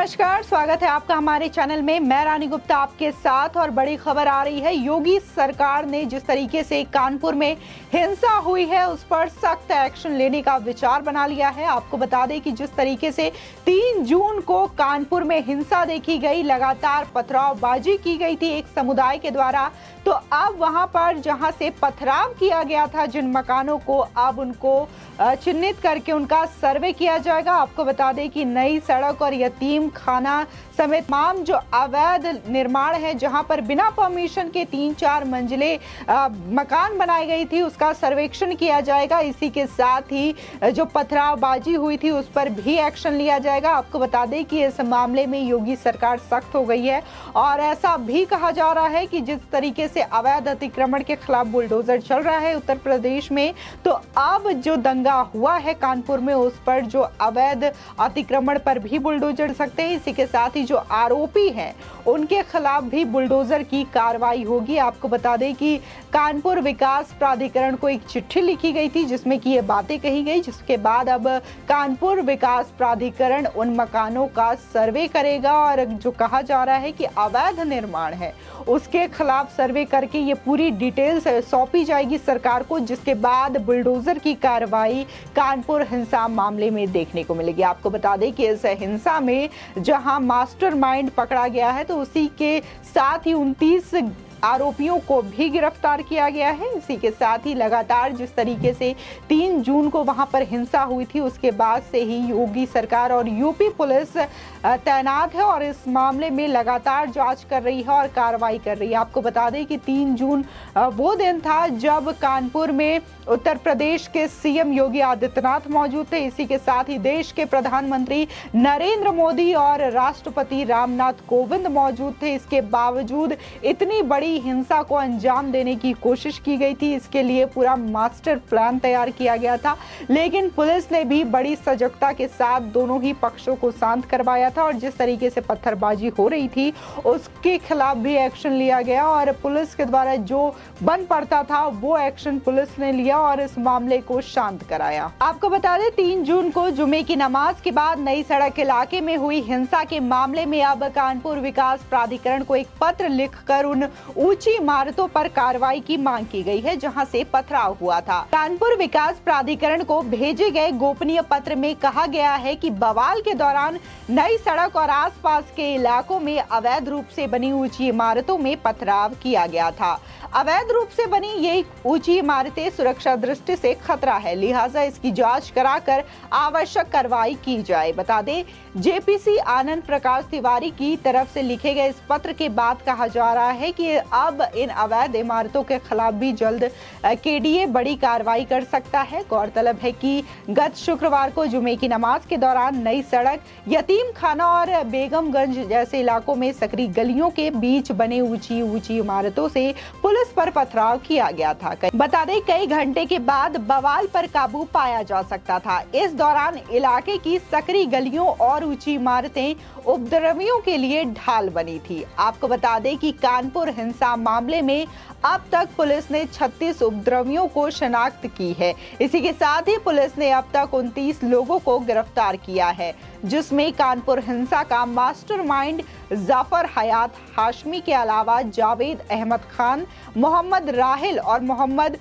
नमस्कार, स्वागत है आपका हमारे चैनल में। मैं रानी गुप्ता आपके साथ। और बड़ी खबर आ रही है, योगी सरकार ने जिस तरीके से कानपुर में हिंसा हुई है उस पर सख्त एक्शन लेने का विचार बना लिया है। आपको बता दें कि जिस तरीके से 3 जून को कानपुर में हिंसा देखी गई, लगातार पथरावबाजी की गई थी एक समुदाय के द्वारा, तो अब वहां पर जहां से पथराव किया गया था जिन मकानों को, अब उनको चिन्हित करके उनका सर्वे किया जाएगा। आपको बता दें कि नई सड़क और यतीम खाना समेत तमाम जो अवैध निर्माण है, जहां पर बिना परमिशन के 3-4 मंजिले मकान बनाई गई थी, उसका सर्वेक्षण किया जाएगा। इसी के साथ ही जो पथरावबाजी हुई थी उस पर भी एक्शन लिया जाएगा। आपको बता दें कि इस मामले में योगी सरकार सख्त हो गई है और ऐसा भी कहा जा रहा है कि जिस तरीके से अवैध अतिक्रमण के खिलाफ बुलडोजर चल रहा है उत्तर प्रदेश में, तो अब जो दंगा हुआ है कानपुर में उस पर जो अवैध अतिक्रमण पर भी बुलडोजर चल सकते हैं। इसी के साथ ही जो आरोपी हैं उनके खिलाफ भी बुलडोजर की कार्रवाई होगी। आपको बता दें कि कानपुर विकास प्राधिकरण को एक चिट्ठी लिखी गई थी जिसमें कि ये बातें कही गई, जिसके बाद अब कानपुर विकास प्राधिकरण उन मकानों का सर्वे करेगा और जो कहा जा रहा है कि अवैध निर्माण है उसके खिलाफ सर्वे करके ये पूरी डिटेल्स सौंपी जाएगी सरकार को, जिसके बाद बुलडोजर की कार्रवाई कानपुर हिंसा मामले में देखने को मिलेगी। आपको बता दें कि इस हिंसा में जहां मास्टरमाइंड पकड़ा गया है तो उसी के साथ ही 29 आरोपियों को भी गिरफ्तार किया गया है। इसी के साथ ही लगातार जिस तरीके से 3 जून को वहां पर हिंसा हुई थी उसके बाद से ही योगी सरकार और यूपी पुलिस तैनात है और इस मामले में लगातार जांच कर रही है और कार्रवाई कर रही है। आपको बता दें कि 3 जून वो दिन था जब कानपुर में उत्तर प्रदेश के सीएम योगी आदित्यनाथ मौजूद थे। इसी के साथ ही देश के प्रधानमंत्री नरेंद्र मोदी और राष्ट्रपति रामनाथ कोविंद मौजूद थे। इसके बावजूद इतनी बड़ी हिंसा को अंजाम देने की कोशिश की गई थी। इसके लिए पूरा मास्टर प्लान तैयार किया गया था, लेकिन पुलिस ने भी बड़ी सजगता के साथ दोनों ही पक्षों को शांत करवाया था और जिस तरीके से पत्थरबाजी हो रही थी उसके खिलाफ भी एक्शन लिया गया और पुलिस के द्वारा जो बन पड़ता था वो एक्शन पुलिस ने लिया और इस मामले को शांत कराया। आपको बता दें 3 जून को जुमे की नमाज के बाद नई सड़क इलाके में हुई हिंसा के मामले में अब कानपुर विकास प्राधिकरण को एक पत्र लिखकर उन ऊंची इमारतों पर कार्रवाई की मांग की गई है जहां से पथराव हुआ था। कानपुर विकास प्राधिकरण को भेजे गए गोपनीय पत्र में कहा गया है कि बवाल के दौरान नई सड़क और आसपास के इलाकों में अवैध रूप से बनी ऊंची इमारतों में पथराव किया गया था। अवैध रूप से बनी ये ऊंची इमारतें सुरक्षा दृष्टि से खतरा है, लिहाजा इसकी जांच कराकर आवश्यक कार्रवाई की जाए। बता दें जेपीसी आनंद प्रकाश तिवारी की तरफ से लिखे गए इस पत्र के बाद कहा जा रहा है कि अब इन अवैध इमारतों के खिलाफ भी जल्द केडीए बड़ी कार्रवाई कर सकता है। गौरतलब है कि गत शुक्रवार को जुमे की नमाज के दौरान नई सड़क, यतीम खाना और बेगमगंज जैसे इलाकों में सकरी गलियों के बीच बने ऊंची इमारतों से पुलिस पर पथराव किया गया था। बता दें कई घंटे के बाद बवाल पर काबू पाया जा सकता था। इस दौरान इलाके की सकरी गलियों और ऊंची इमारतें उपद्रवियों के लिए ढाल बनी थी। आपको बता दें कि कानपुर हिंसा मामले में अब तक पुलिस ने 36 उपद्रवियों को शनाख्त की है। इसी के साथ ही पुलिस ने अब तक 29 लोगों को गिरफ्तार किया है, जिसमें कानपुर हिंसा का मास्टरमाइंड जाफर हयात हाशमी के अलावा जावेद अहमद खान, मोहम्मद राहिल और मोहम्मद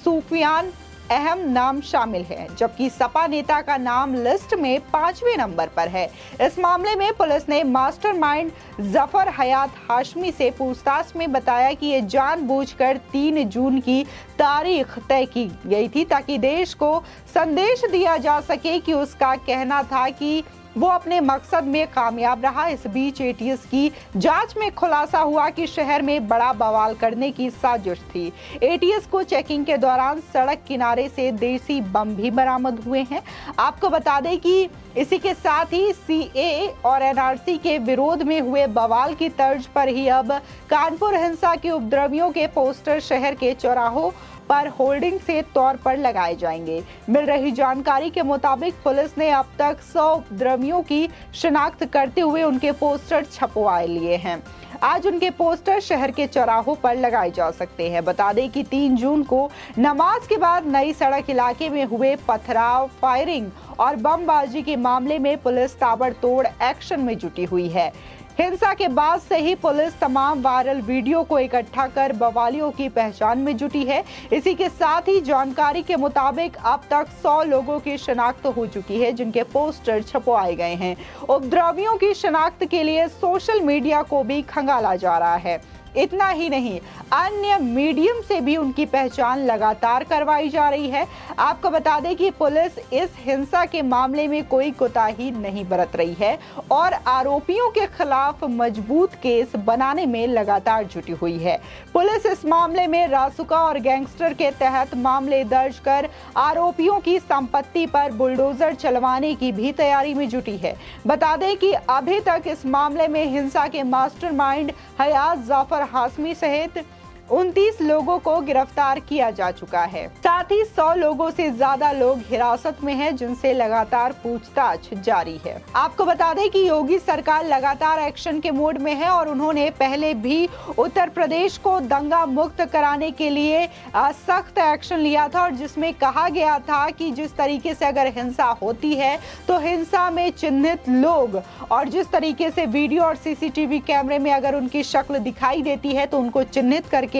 सूफियान अहम नाम शामिल है, जबकि सपा नेता का नाम लिस्ट में 5वें नंबर पर है। इस मामले में पुलिस ने मास्टरमाइंड जफर हयात हाशमी से पूछताछ में बताया कि ये जानबूझकर 3 जून की तारीख तय की गई थी ताकि देश को संदेश दिया जा सके कि उसका कहना था कि वो अपने मकसद में कामयाब रहा। इस बीच एटीएस की जांच में खुलासा हुआ कि शहर में बड़ा बवाल करने की साजिश थी। एटीएस को चेकिंग के दौरान सड़क किनारे से देसी बम भी बरामद हुए हैं। आपको बता दें कि इसी के साथ ही सीएए और एनआरसी के विरोध में हुए बवाल की तर्ज पर ही अब कानपुर हिंसा के उपद्रवियों के पोस्टर शहर के चौराहों पर होल्डिंग से तौर पर लगाए जाएंगे। मिल रही जानकारी के मुताबिक पुलिस ने अब तक 100 उपद्रवियों की शिनाख्त करते हुए उनके पोस्टर छपवा लिए हैं। आज उनके पोस्टर शहर के चौराहों पर लगाए जा सकते हैं। बता दें कि 3 जून को नमाज के बाद नई सड़क इलाके में हुए पथराव, फायरिंग और बमबाजी के मामले में पुलिस ताबड़तोड़ एक्शन में जुटी हुई है। हिंसा के बाद से ही पुलिस तमाम वायरल वीडियो को इकट्ठा कर बवालियों की पहचान में जुटी है। इसी के साथ ही जानकारी के मुताबिक अब तक 100 लोगों की शिनाख्त हो चुकी है, जिनके पोस्टर छपवाए गए हैं। उपद्रवियों की शिनाख्त के लिए सोशल मीडिया को भी खंगाला जा रहा है। इतना ही नहीं, अन्य मीडियम से भी उनकी पहचान लगातार करवाई जा रही है। आपको बता दें कि पुलिस इस हिंसा के मामले में कोई कोताही नहीं बरत रही है और आरोपियों के खिलाफ मजबूत केस बनाने में लगातार जुटी हुई है। पुलिस इस मामले में रासुका और गैंगस्टर के तहत मामले दर्ज कर आरोपियों की संपत्ति पर बुलडोजर चलवाने की भी तैयारी में जुटी है। बता दें कि अभी तक इस मामले में हिंसा के मास्टरमाइंड हयात जाफर हाशमी सहित 29 लोगों को गिरफ्तार किया जा चुका है। साथ ही 100 लोगों से ज्यादा लोग हिरासत में हैं, जिनसे लगातार पूछताछ जारी है। आपको बता दें कि योगी सरकार लगातार एक्शन के मोड में है और उन्होंने पहले भी उत्तर प्रदेश को दंगा मुक्त कराने के लिए सख्त एक्शन लिया था, और जिसमें कहा गया था कि जिस तरीके से अगर हिंसा होती है तो हिंसा में चिन्हित लोग और जिस तरीके से वीडियो और सीसीटीवी कैमरे में अगर उनकी शक्ल दिखाई देती है तो उनको चिन्हित करके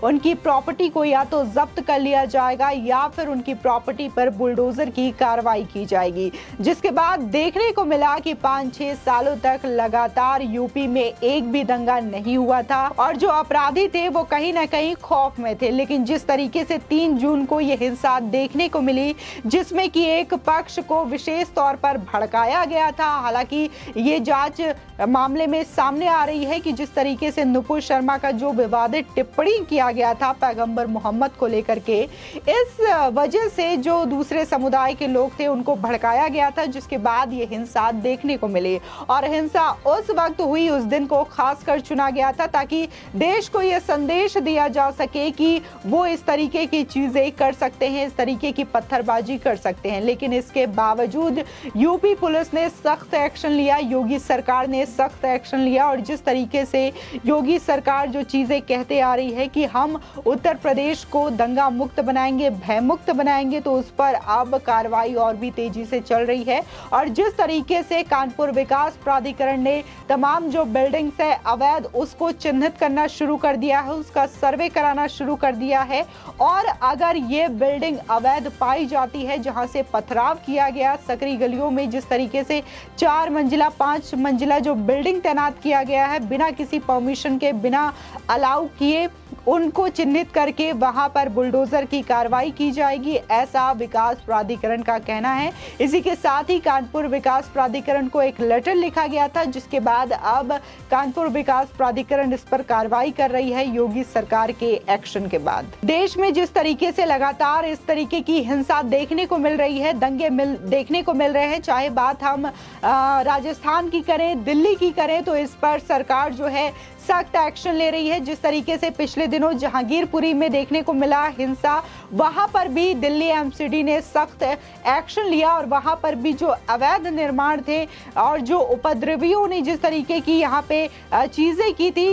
उनकी प्रॉपर्टी को या तो जब्त कर लिया जाएगा या फिर उनकी प्रॉपर्टी पर बुलडोजर की कार्रवाई की जाएगी। जिसके बाद देखने को मिला कि 5-6 सालों तक लगातार यूपी में एक भी दंगा नहीं हुआ था और जो अपराधी थे वो कहीं ना कहीं खौफ में थे। लेकिन जिस तरीके से 3 जून को ये हिंसा देखने को मिली, जिसमें कि एक पक्ष को विशेष तौर पर भड़काया गया था, हालांकि ये जांच मामले में सामने आ रही है कि जिस तरीके से नुपुर शर्मा का जो विवादित टिप्पणी किया गया था पैगंबर मोहम्मद को लेकर के, इस वजह से जो दूसरे समुदाय के लोग थे उनको भड़काया गया था, जिसके बाद ये हिंसा देखने को मिली। और हिंसा उस वक्त हुई, उस दिन को खासकर चुना गया था ताकि देश को यह संदेश दिया जा सके कि वो इस तरीके की चीजें कर सकते हैं, इस तरीके की पत्थरबाजी कर सकते हैं। लेकिन इसके बावजूद यूपी पुलिस ने सख्त एक्शन लिया, योगी सरकार ने सख्त एक्शन लिया और जिस तरीके से योगी सरकार जो चीजें कहते आ रही है कि हम उत्तर प्रदेश को दंगा मुक्त बनाएंगे, भय मुक्त बनाएंगे, तो उस पर अब कार्रवाई और भी तेजी से चल रही है। और जिस तरीके से कानपुर विकास प्राधिकरण ने तमाम जो बिल्डिंग्स है अवैध, उसको चिन्हित करना शुरू कर दिया है, उसका सर्वे कराना शुरू कर दिया है। और अगर ये बिल्डिंग अवैध पाई जाती है, जहां से पथराव किया गया सकरी गलियों में, जिस तरीके से 4 मंजिला 5 मंजिला जो बिल्डिंग तैनात किया गया है बिना किसी परमिशन के, बिना अलाउ किए, उनको चिन्हित करके वहां पर बुलडोजर की कार्रवाई की जाएगी, ऐसा विकास प्राधिकरण का कहना है। इसी के साथ ही कानपुर विकास प्राधिकरण को एक लेटर लिखा गया था, जिसके बाद अब कानपुर विकास प्राधिकरण इस पर कार्रवाई कर रही है योगी सरकार के एक्शन के बाद। देश में जिस तरीके से लगातार इस तरीके की हिंसा देखने को मिल रही है, दंगे देखने को मिल रहे हैं, चाहे बात हम राजस्थान की करें, दिल्ली की करें, तो इस पर सरकार जो है सख्त एक्शन ले रही है। जिस तरीके से पिछले दिनों जहांगीरपुरी में देखने को मिला हिंसा, वहां पर भी दिल्ली एमसीडी ने सख्त एक्शन लिया और वहां पर भी जो अवैध निर्माण थे और जो उपद्रवियों ने जिस तरीके की यहां पे चीजें की थी,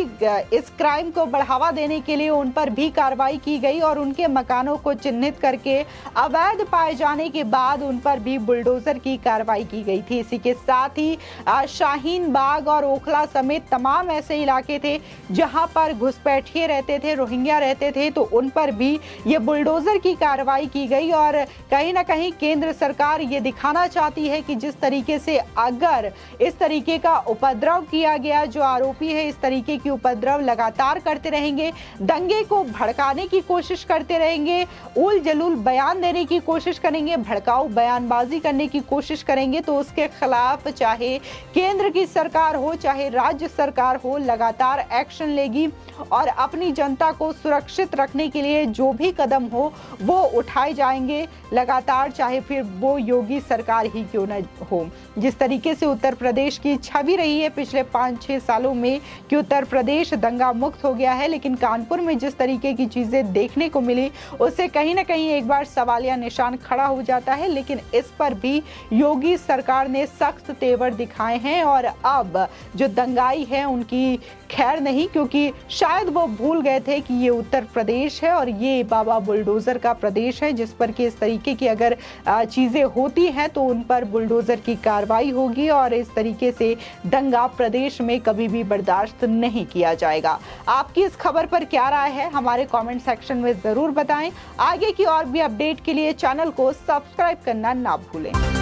इस क्राइम को बढ़ावा देने के लिए उन पर भी कार्रवाई की गई और उनके मकानों को चिन्हित करके अवैध पाए जाने के बाद उन पर भी बुलडोजर की कार्रवाई की गई थी। इसी के साथ ही शाहीन बाग और ओखला समेत तमाम ऐसे इलाके थे जहां पर घुसपैठिए रहते थे, रोहिंग्या रहते थे, तो उन पर भी ये बुलडोजर की कार्रवाई की गई। और कहीं ना कहीं केंद्र सरकार ये दिखाना चाहती है कि जिस तरीके से अगर इस तरीके का उपद्रव किया गया, जो आरोपी है इस तरीके की उपद्रव लगातार करते रहेंगे, दंगे को भड़काने की कोशिश करते रहेंगे, उल जलूल बयान देने की कोशिश करेंगे, भड़काऊ बयानबाजी करने की कोशिश करेंगे, तो उसके खिलाफ चाहे केंद्र की सरकार हो चाहे राज्य सरकार हो, लगातार एक्शन लेगी और अपनी जनता को सुरक्षित रखने के लिए जो भी कदम हो वो उठाए जाएंगे लगातार, चाहे फिर वो योगी सरकार ही क्यों न हो। जिस तरीके से उत्तर प्रदेश की छवि रही है पिछले 5-6 सालों में कि उत्तर प्रदेश दंगा मुक्त हो गया है, लेकिन कानपुर में जिस तरीके की चीजें देखने को मिली उससे कहीं ना कहीं एक बार सवालिया निशान खड़ा हो जाता है। लेकिन इस पर भी योगी सरकार ने सख्त तेवर दिखाए हैं और अब जो दंगाई है उनकी खैर नहीं, क्योंकि शायद वो भूल गए थे थे कि ये उत्तर प्रदेश है और ये बाबा बुलडोजर का प्रदेश है, जिस पर कि इस तरीके की अगर चीजें होती हैं तो उन पर बुलडोजर की कार्रवाई होगी और इस तरीके से दंगा प्रदेश में कभी भी बर्दाश्त नहीं किया जाएगा। आपकी इस खबर पर क्या राय है, हमारे कमेंट सेक्शन में जरूर बताएं। आगे की और भी अपडेट के लिए चैनल को सब्सक्राइब करना ना भूलें।